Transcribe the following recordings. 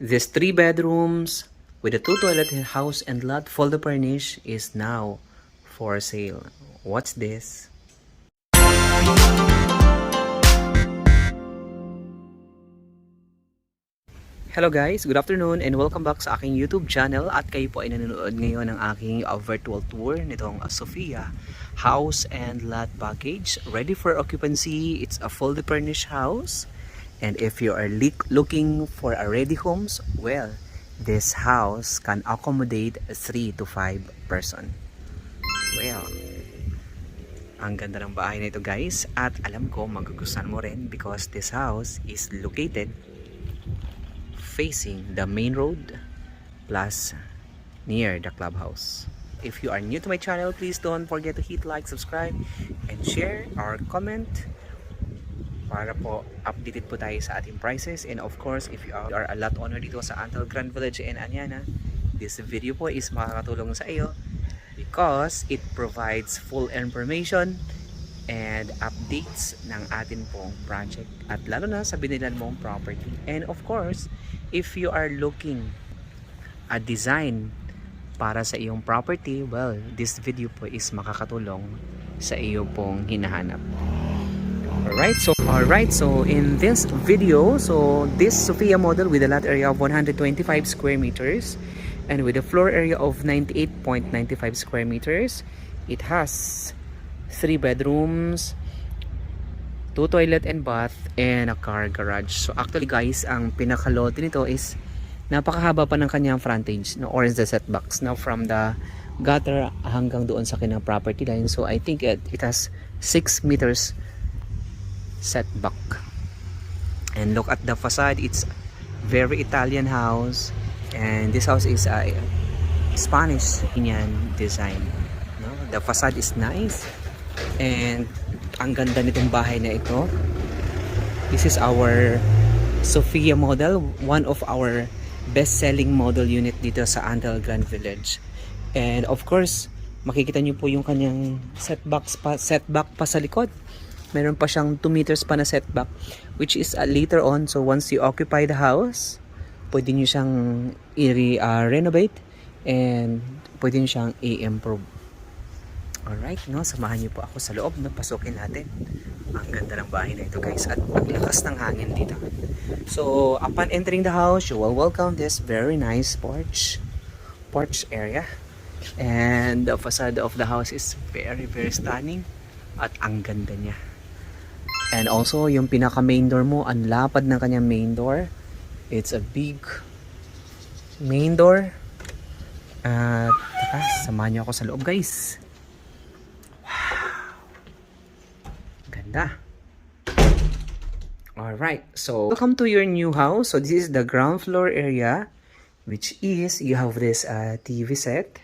This 3 bedrooms with a 2 toilet house and lot fully furnished is now for sale. What's this? Hello guys, good afternoon and welcome back sa aking YouTube channel at kayo po ay nanonood ngayon ng aking virtual tour nitong Sofia House and Lot Package. Ready for occupancy, it's a fully furnished house. And if you are looking for a ready homes, well, this house can accommodate 3 to 5 person. Well, ang ganda ng bahay na ito guys at alam ko magugustuhan mo rin because this house is located facing the main road plus near the clubhouse. If you are new to my channel, please don't forget to hit like, subscribe, and share or comment para po updated po tayo sa ating prices. And of course, if you are a lot owner dito sa Antal Grand Village and Anyana, this video po is makakatulong sa iyo because it provides full information and updates ng atin pong project at lalo na sa binilan mong property. And of course, if you are looking a design para sa iyong property, well, this video po is makakatulong sa iyo pong hinahanap. Alright, so in this video, so this Sofia model with a lot area of 125 square meters and with a floor area of 98.95 square meters, it has 3 bedrooms, 2 toilet and bath, and a car garage. So actually guys, ang pinakalote nito is napakahaba pa ng kanyang frontage, no, or is the setbacks now from the gutter hanggang doon sa kanyang property line. So I think it has 6 meters setback. And look at the facade, it's very Italian house, and this house is a Spanish Indian design, no? The facade is nice. And ang ganda nitong bahay na ito. This is our Sofia model, one of our best-selling model unit dito sa Antal Grand Village. And of course, makikita nyo po yung kanyang setback pa sa likod. Meron pa siyang 2 meters pa na setback, which is later on, so once you occupy the house, pwede nyo siyang i-renovate and pwede nyo siyang i-improve. Alright, no? Samahan niyo po ako sa loob na pasukin natin. Ang ganda ng bahay na ito guys at ang lakas ng hangin dito. So, upon entering the house, you will welcome this very nice porch area. And the facade of the house is very stunning at ang ganda niya. And also, yung pinaka main door mo, ang lapad ng kanyang main door. It's a big main door. At samahan niyo ako sa loob guys. Alright, so welcome to your new house. So this is the ground floor area, which is you have this TV set,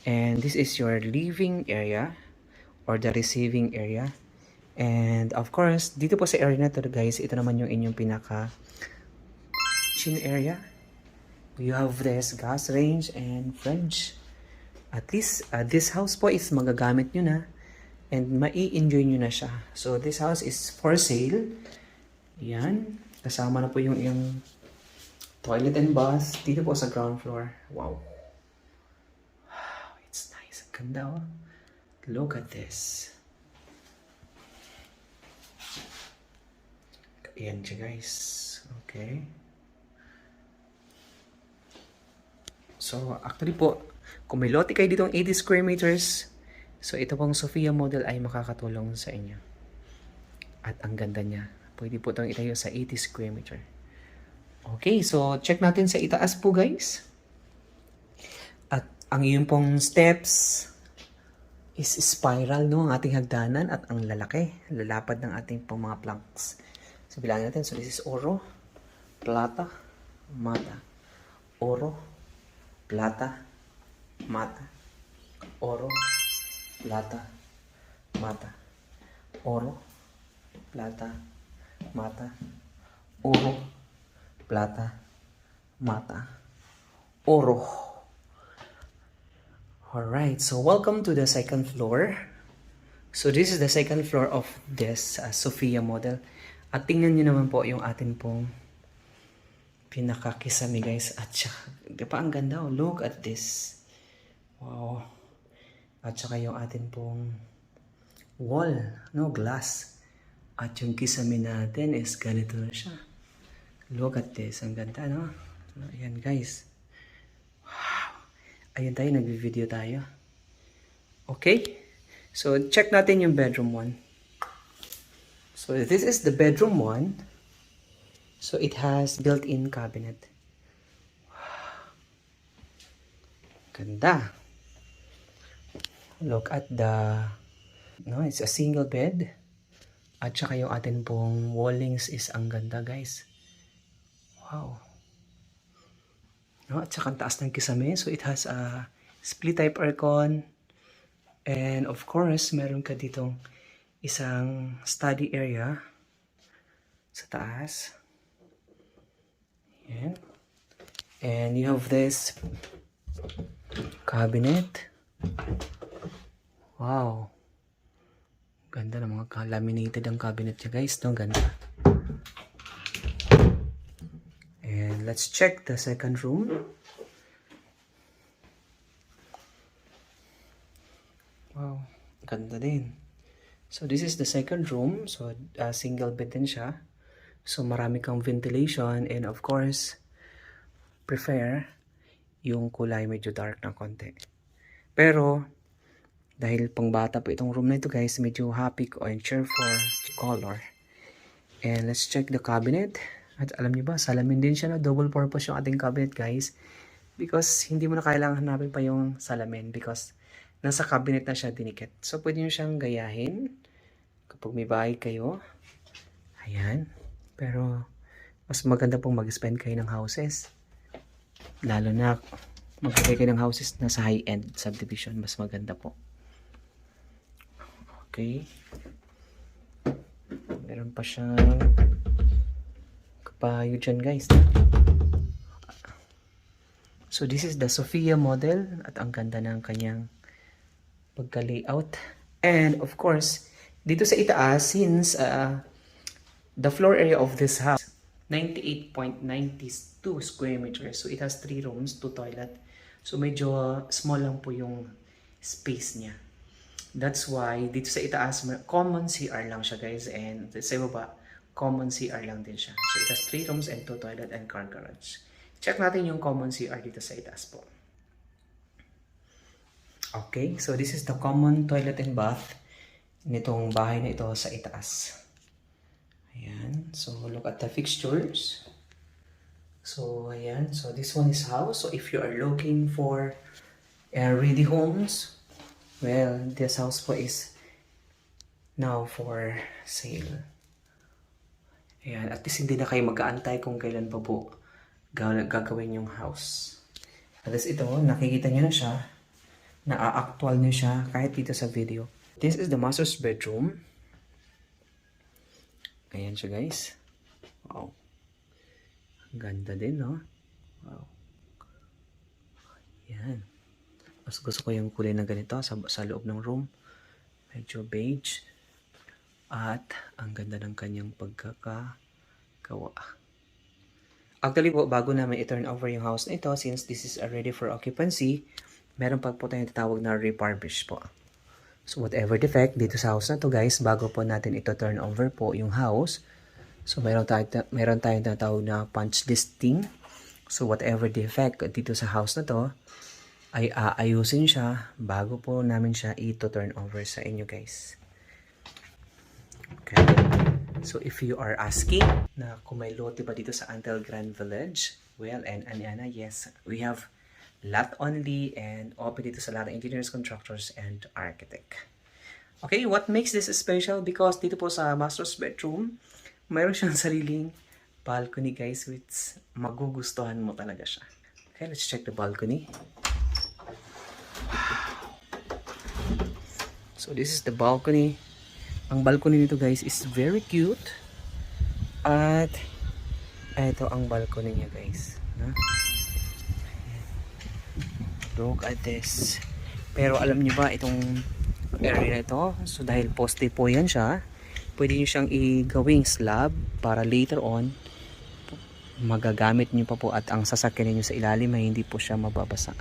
and this is your living area or the receiving area. And of course, dito po sa area na to guys, ito naman yung inyong pinaka kitchen area. You have this gas range and fridge. At least this house po is magagamit nyo na and mai-enjoy nyo na siya. So this house is for sale. Yan. Kasama na po yung toilet and bath dito po sa ground floor. Wow. It's nice. Ang ganda oh. Look at this. Ayan siya guys. Okay. So actually po, kung may lote kayo ditong 80 square meters, so ito pong Sofia model ay makakatulong sa inyo. At ang ganda niya. Pwede po itong itayo sa 80 square meter. Okay, so check natin sa itaas po guys. At ang iyong pong steps is spiral, no? Ang ating hagdanan at ang lalaki. Lalapad ng ating pong mga planks. So bilangin natin. So this is oro, plata, mata. Oro, plata, mata. Oro, plata, mata. Oro, plata, mata. Oro, plata, mata. Oro. Alright, so welcome to the second floor. So this is the second floor of this Sofia model. At tingnan nyo naman po yung atin pong Pinakakisami guys. At saka, di ba ang ganda oh. Look at this. Wow. At saka yung atin pong wall, no, glass. At yung kisame natin is ganito na siya. Look at this. Ang ganda, no? Ayan guys. Wow. Ayun tayo, nag-video tayo. Okay. So, check natin yung bedroom 1. So, this is the bedroom 1. So, it has built-in cabinet. Wow. Ganda. Look at the, no, it's a single bed. At saka yung atin pong wallings is ang ganda guys. Wow. No, at saka ang taas ng kisame. So, it has a split type aircon. And of course, meron ka ditong isang study area sa taas. Yan. And you have this cabinet. Wow. Ganda ng mga laminated ang cabinet niya guys. No? Ganda. And let's check the second room. Wow. Ganda din. So this is the second room. So single bed din siya. So marami kang ventilation and of course prefer yung kulay medyo dark na konti. Pero dahil pang bata po itong room na ito guys, medyo happy or cheerful color. And let's check the cabinet. At alam niyo ba, salamin din siya na double purpose yung ating cabinet guys. Because hindi mo na kailangan hanapin pa yung salamin because nasa cabinet na siya dinikit. So pwede nyo siyang gayahin kapag may bahay kayo. Ayan. Pero mas maganda pong mag-spend kayo ng houses. Lalo na mag-spend kayo ng houses na sa high-end subdivision. Mas maganda po. Okay. Meron pa siyang kapayo dyan guys. So this is the Sophia model. At ang ganda ng kanyang pagka-layout. And of course, dito sa itaas, since the floor area of this house, 98.92 square meters. So it has 3 rooms, 2 toilet. So medyo small lang po yung space niya. That's why dito sa itaas, common CR lang siya guys. And sa ibaba, common CR lang din siya. So it has 3 rooms and 2 toilet and car garage. Check natin yung common CR dito sa itaas po. Okay, so this is the common toilet and bath nitong bahay na ito sa itaas. Ayan, so look at the fixtures. So ayan, so this one is house. So if you are looking for ready homes, well, this house po is now for sale. Ayan, at least hindi na kayo mag-aantay kung kailan pa po gagawin yung house. At least ito, nakikita nyo na siya. Na-actual nyo siya kahit dito sa video. This is the master's bedroom. Ayan siya guys. Wow. Ganda din, no? Wow. Ayan. Mas gusto ko yung kulay na ganito sa loob ng room. Medyo beige. At ang ganda ng kanyang pagkakagawa. Actually po, bago namin i-turn over yung house na ito, since this is already for occupancy, meron pa po tayong tatawag na refurbish po. So whatever defect dito sa house na to guys, bago po natin ito turn over po yung house, so meron tayong tatawag na punch listing. So whatever defect dito sa house na to, ay aayusin siya bago po namin siya ito-turn over sa inyo guys. Okay. So if you are asking na kung may lote ba dito sa Antel Grand Village, well, and Aniana, yes, we have lot only and open dito sa lahat ng engineers, contractors, and architect. Okay, what makes this special? Because dito po sa master's bedroom, mayroon siyang sariling balcony guys, which magugustuhan mo talaga siya. Okay, let's check the balcony. So this is the balcony. Ang balcony nito guys is very cute. At ito ang balcony niya guys. No? Look at this. Pero alam niyo ba itong area na ito? So dahil poste po yan siya, pwede niyo siyang igawing slab para later on magagamit nyo pa po at ang sasakyan niyo sa ilalim ay hindi po siya mababasa.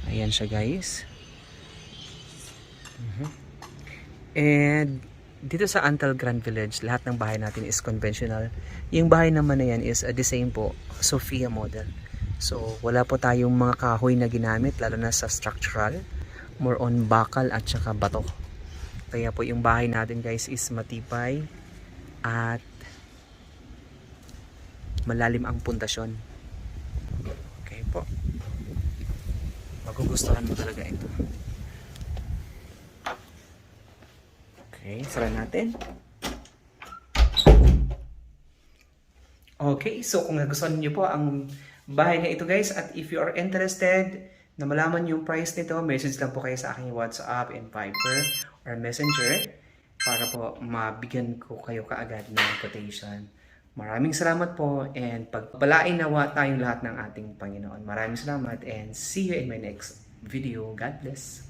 Ayan siya guys. And dito sa Antal Grand Village, lahat ng bahay natin is conventional. Yung bahay naman na yan is the same po, Sophia model. So wala po tayong mga kahoy na ginamit, lalo na sa structural. More on bakal at saka bato. Kaya po yung bahay natin guys is matibay at malalim ang pundasyon. Okay po. Magugustuhan mo talaga ito. Okay, sara natin. Okay, so kung nagustuhan niyo po ang bahay na ito guys, at if you are interested na malaman yung price nito, message lang po kayo sa aking WhatsApp and Viber or Messenger para po mabigyan ko kayo kaagad ng quotation. Maraming salamat po and pagpalain nawa tayong lahat ng ating Panginoon. Maraming salamat and see you in my next video. God bless.